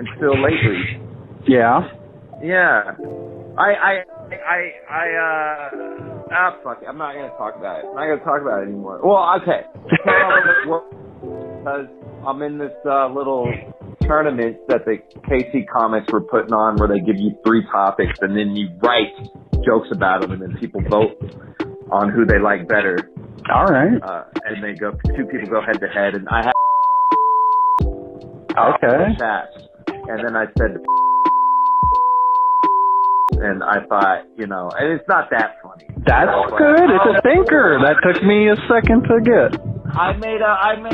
until lately. Yeah. Yeah. Fuck it. I'm not going to talk about it. I'm not going to talk about it anymore. Well, okay. Because I'm in this little tournament that the KC Comics were putting on where they give you 3 topics and then you write jokes about them and then people vote on who they like better. All right. And they go, 2 people go head to head, and I have chat. And then I said, and I thought, and it's not that funny. That's good. It's a thinker. That took me a second to get. I made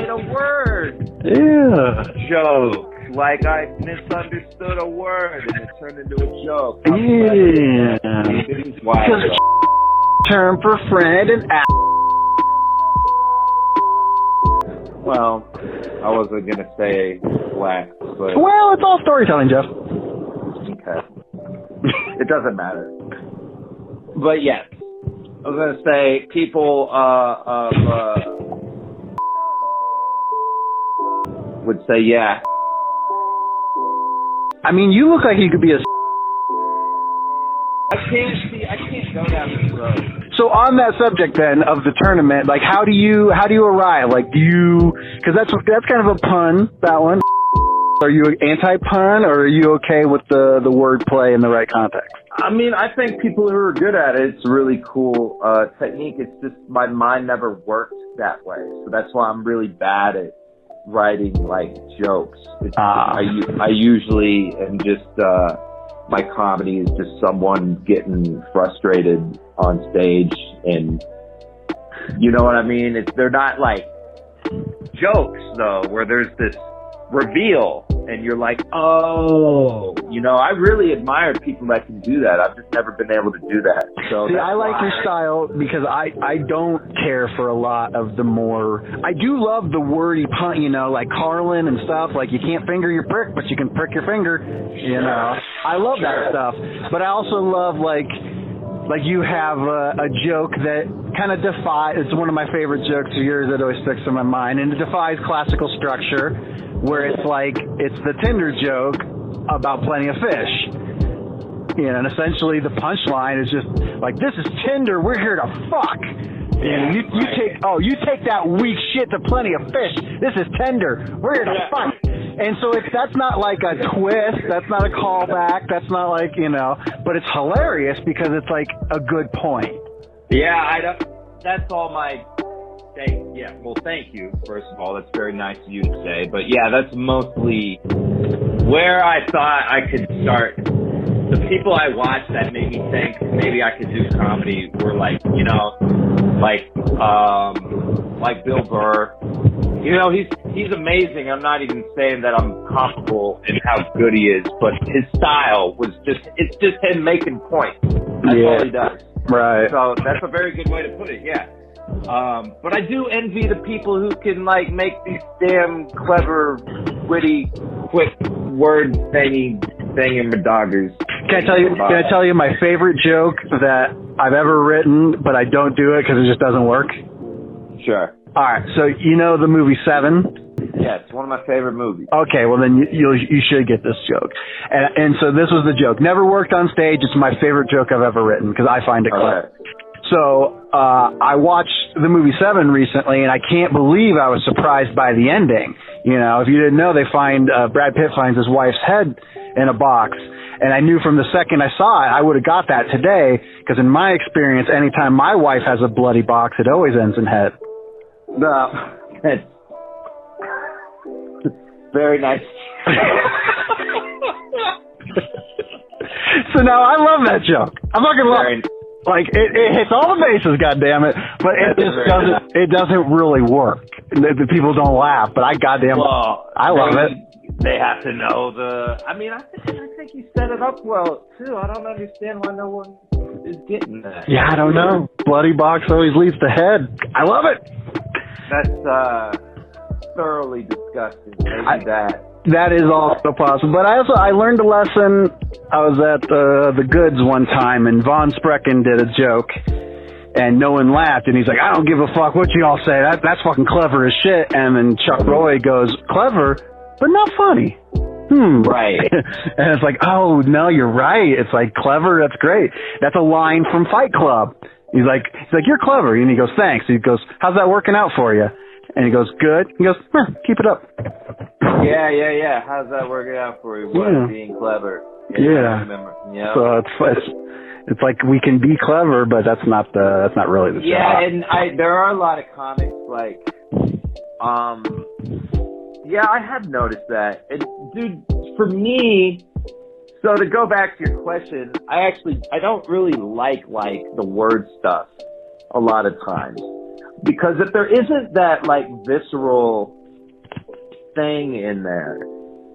a word. Yeah. Joke. Like I misunderstood a word and it turned into a joke. Yeah. This is why. Term for friend and Well, I wasn't going to say black, but... Well, it's all storytelling, Jeff. Okay. It doesn't matter. But yes, I was going to say people would say, yeah. I mean, you look like you could be a... I can't go down this road. So on that subject then of the tournament, like how do you arrive? Like because that's kind of a pun, that one. Are you anti-pun or are you okay with the wordplay in the right context? I mean, I think people who are good at it, it's a really cool technique. It's just my mind never worked that way. So that's why I'm really bad at writing like jokes. I usually am just my comedy is just someone getting frustrated on stage, and you know what I mean? They're not like jokes though, where there's this reveal and you're like, oh, I really admire people that can do that. I've just never been able to do that. So see, I like your style because I don't care for a lot of the more, I do love the wordy pun, like Carlin and stuff, like you can't finger your prick, but you can prick your finger, I love that stuff. But I also love like you have a joke that kind of defies, it's one of my favorite jokes of yours that always sticks in my mind, and it defies classical structure, where it's like, it's the Tinder joke about plenty of fish. And essentially the punchline is just like, this is Tinder, we're here to fuck. And you take that weak shit to plenty of fish. This is Tinder, we're here to fuck. And so that's not like a twist, that's not a callback, that's not like, but it's hilarious because it's like a good point. Yeah, that's all my... well, thank you, first of all. That's very nice of you to say. But yeah, that's mostly where I thought I could start. The people I watched that made me think maybe I could do comedy were like Bill Burr. He's amazing. I'm not even saying that I'm comparable in how good he is, but his style was it's just him making points. That's all he does. Right. So that's a very good way to put it, yeah. But I do envy the people who can like make these damn clever, witty, quick word thingy-madoggers. Can I tell you my favorite joke that I've ever written, but I don't do it because it just doesn't work? Sure. All right. So the movie Seven? Yeah, it's one of my favorite movies. Okay, well then you should get this joke. And so this was the joke. Never worked on stage. It's my favorite joke I've ever written because I find it clever. Right. So I watched the movie Seven recently, and I can't believe I was surprised by the ending. If you didn't know, Brad Pitt finds his wife's head in a box, and I knew from the second I saw it, I would have got that today, because in my experience, anytime my wife has a bloody box, it always ends in head. No, it's very nice. So now I love that joke. I'm not gonna lie. Like it hits all the bases, goddammit, but it doesn't really work. The people don't laugh, but I love it. They have to know I think you set it up well too. I don't understand why no one is getting that. Yeah, I don't know. Bloody box always leads to head. I love it. That's thoroughly disgusting. Maybe that is also possible. But I learned a lesson. I was at the Goods one time, and Von Sprecken did a joke, and no one laughed. And he's like, I don't give a fuck what you all say. That's fucking clever as shit. And then Chuck Roy goes, clever, but not funny. Right. And it's like, oh, no, you're right. It's like, clever, that's great. That's a line from Fight Club. He's like, you're clever. And he goes, thanks. He goes, how's that working out for you? And he goes, good. He goes, keep it up. Yeah. How's that working out for you? What, being clever? Yeah. I remember. Yeah. So it's like we can be clever, but that's not really the job. Yeah, and there are a lot of comics like, yeah, I have noticed that. And dude, for me, so to go back to your question, I don't really like the word stuff a lot of times. Because if there isn't that like visceral thing in there,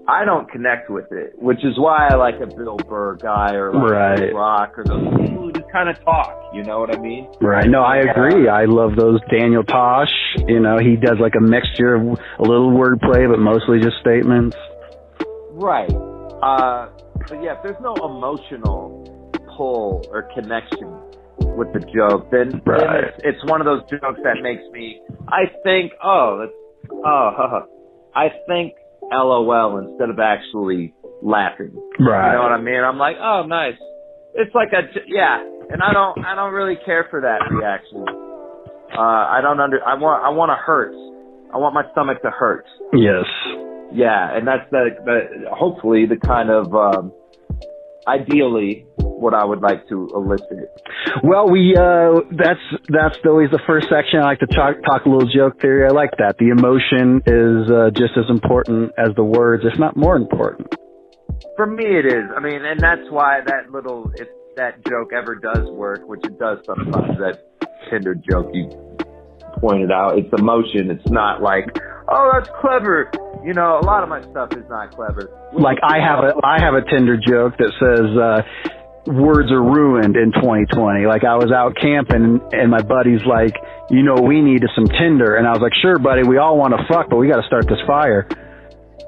I don't connect with it, which is why I like a Bill Burr guy or like Chris Rock or those people who just kind of talk, you know what I mean? Right. No, I agree. I love those. Daniel Tosh, you know, he does like a mixture of a little wordplay, but mostly just statements. Right. But yeah, if there's no emotional pull or connection with the joke, then it's one of those jokes that makes me, I think LOL instead of actually laughing. Right. You know what I mean? I'm like, oh, nice. It's like and I don't really care for that reaction. I want to hurt. I want my stomach to hurt. Yes. Yeah, and that's hopefully the kind of, ideally, what I would like to elicit. Well, that's always the first section. I like to talk a little joke theory. I like that. The emotion is just as important as the words, if not more important. For me, it is. I mean, and that's why if that joke ever does work, which it does sometimes, that Tinder joke you pointed out, it's emotion. It's not like, oh, that's clever. You know, a lot of my stuff is not clever. Like I have a Tinder joke that says, words are ruined in 2020. Like I was out camping and my buddy's like, you know, we need some Tinder. And I was like, sure, buddy, we all want to fuck, but we got to start this fire.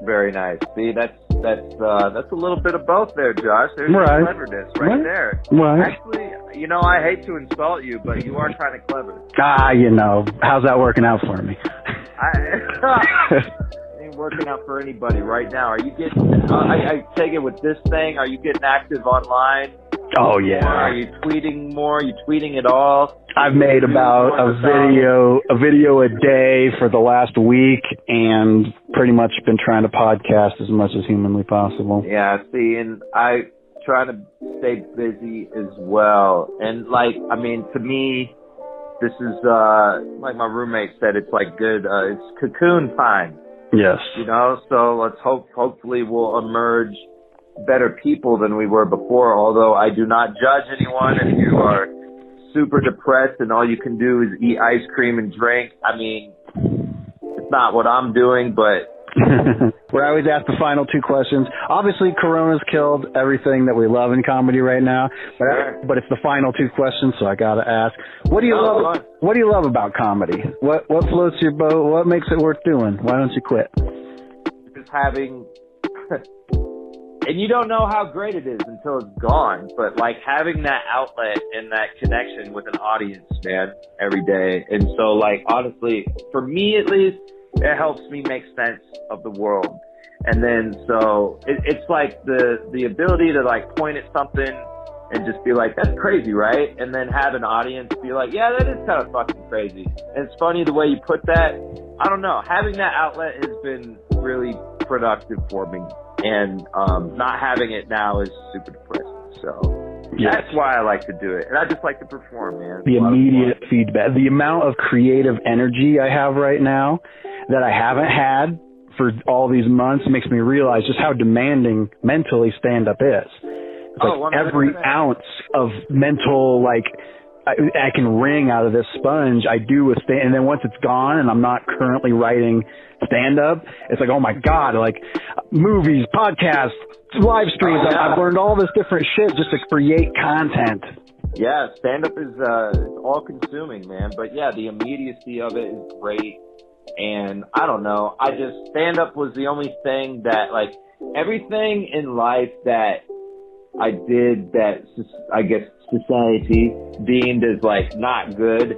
Very nice. See, that's a little bit of both there, Josh. There's cleverness right there. Right. Actually, you know, I hate to insult you, but you are kind of clever. You know, how's that working out for me? Ain't working out for anybody right now. Are you getting, I take it with this thing, are you getting active online? Oh, yeah. Are you tweeting more? Are you tweeting at all? I've made about a video a day for the last week and pretty much been trying to podcast as much as humanly possible. Yeah, see, and I try to stay busy as well. And like, I mean, to me, this is, like my roommate said, it's like good, it's cocoon time. Yes. You know, so let's hopefully we'll emerge better people than we were before, although I do not judge anyone. If you are super depressed and all you can do is eat ice cream and drink, I mean, it's not what I'm doing, but where I always ask the final two questions. Obviously, Corona's killed everything that we love in comedy right now, but it's the final two questions, so I gotta ask: What do you love? What do you love about comedy? What floats your boat? What makes it worth doing? Why don't you quit? Just having, and you don't know how great it is until it's gone. But like having that outlet and that connection with an audience, man, every day. And so, like honestly, for me at least, it helps me make sense of the world. And then, so it's like the ability to like point at something and just be like, that's crazy, right? And then have an audience be like, yeah, that is kind of fucking crazy. And it's funny the way you put that. I don't know. Having that outlet has been really productive for me. And not having it now is super depressing. So that's why I like to do it. And I just like to perform, man. The immediate feedback. The amount of creative energy I have right now that I haven't had for all these months makes me realize just how demanding mentally stand-up is. It's like every ounce of mental, like, I can wring out of this sponge, I do with and then once it's gone and I'm not currently writing stand-up, it's like, oh my God, like movies, podcasts, live streams, I've learned all this different shit just to create content. Yeah, stand-up is all-consuming, man. But yeah, the immediacy of it is great. And I don't know, stand-up was the only thing that, like, everything in life that I did that, I guess, society deemed as, like, not good,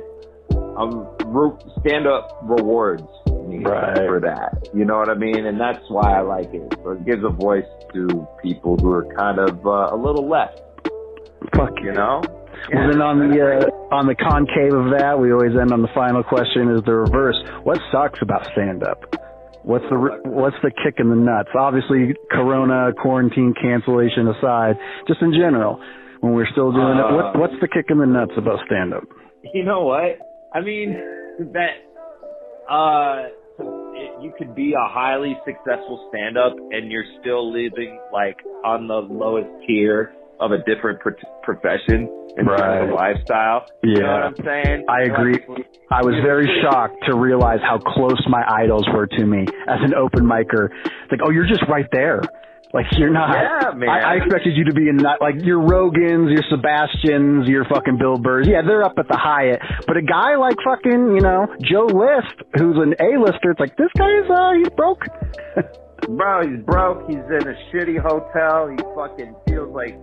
stand-up rewards me for that. You know what I mean? And that's why I like it. So it gives a voice to people who are kind of a little left. Fuck you know? Well, then on the concave of that, we always end on the final question is the reverse. What sucks about stand-up? What's the kick in the nuts? Obviously, Corona, quarantine, cancellation aside, just in general, when we're still doing it, what's the kick in the nuts about stand-up? You know what? I mean, you could be a highly successful stand-up and you're still living like on the lowest tier of a different profession in terms of lifestyle. Yeah. You know what I'm saying? I agree. I was very shocked to realize how close my idols were to me as an open micer. It's like, oh, you're just right there. Like, you're not. Yeah, man. I expected you to be in, like, your Rogans, your Sebastians, your fucking Bill Burrs. Yeah, they're up at the Hyatt. But a guy like fucking, you know, Joe List, who's an A-lister, it's like, this guy he's broke. Bro, he's broke. He's in a shitty hotel. He fucking feels like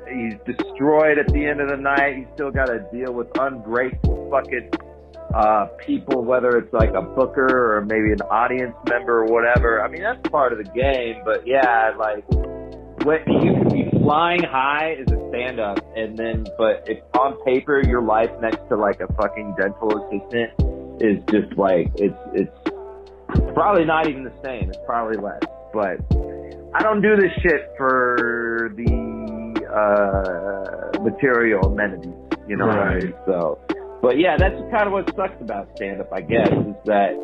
he's destroyed at the end of the night. He's still got to deal with ungrateful fucking people, whether it's like a booker or maybe an audience member or whatever. I mean, that's part of the game. But yeah, like, you can be flying high as a stand-up, but if on paper your life next to like a fucking dental assistant is just like it's probably not even the same. It's probably less. But I don't do this shit for the material amenities, you know what I mean? So, but yeah, that's kind of what sucks about stand-up, I guess, is that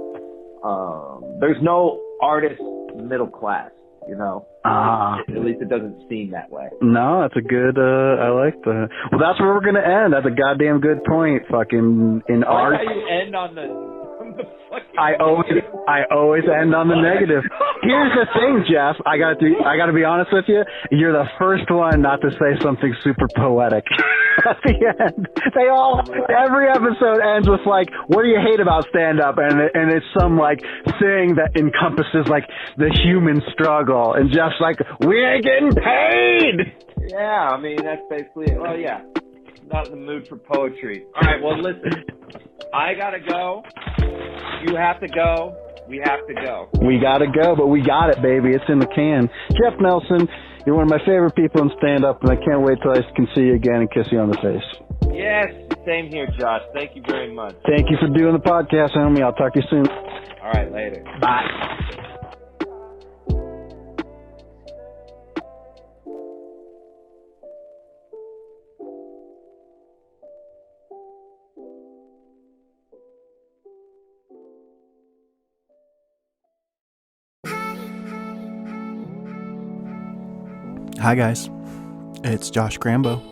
there's no artist middle class, you know? At least it doesn't seem that way. No, that's a good, I like that. Well, that's where we're going to end. That's a goddamn good point, fucking, in art. How you end on the I always end on the negative. Here's the thing, Jeff. I gotta be honest with you. You're the first one not to say something super poetic at the end. Every episode ends with like, what do you hate about stand-up? And it's some like thing that encompasses like the human struggle. And Jeff's like, we ain't getting paid. Yeah, I mean, that's basically it. Well, yeah. Not in the mood for poetry. All right, well, listen. I gotta go. You have to go. We have to go. We gotta go, but we got it, baby. It's in the can. Jeff Nelson, you're one of my favorite people in stand-up, and I can't wait till I can see you again and kiss you on the face. Yes, same here, Josh. Thank you very much. Thank you for doing the podcast, homie. I'll talk to you soon. All right, later. Bye. Hi guys, it's Josh Grambo.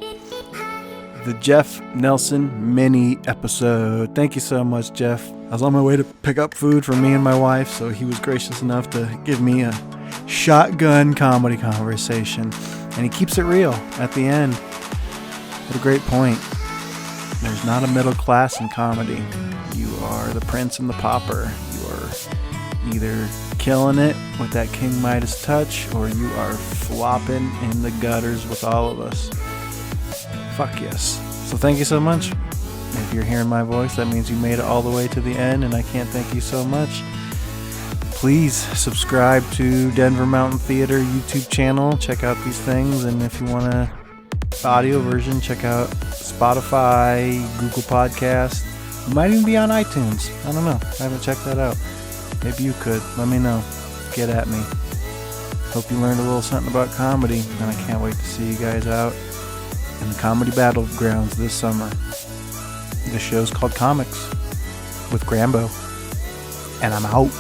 The Jeff Nelson mini episode. Thank you so much, Jeff. I was on my way to pick up food for me and my wife, so he was gracious enough to give me a shotgun comedy conversation. And he keeps it real at the end. What a great point. There's not a middle class in comedy. You are the prince and the pauper. You are either killing it with that King Midas touch, or you are flopping in the gutters with all of us. Fuck yes. So thank you so much. If you're hearing my voice, that means you made it all the way to the end, and I can't thank you so much. Please subscribe to Denver Mountain Theater YouTube channel. Check out these things, and if you want a audio version, check out Spotify, Google Podcast. It might even be on iTunes. I don't know. I haven't checked that out. Maybe you could. Let me know. Get at me. Hope you learned a little something about comedy, and I can't wait to see you guys out in the comedy battlegrounds this summer. The show's called Comics with Grambo, and I'm out.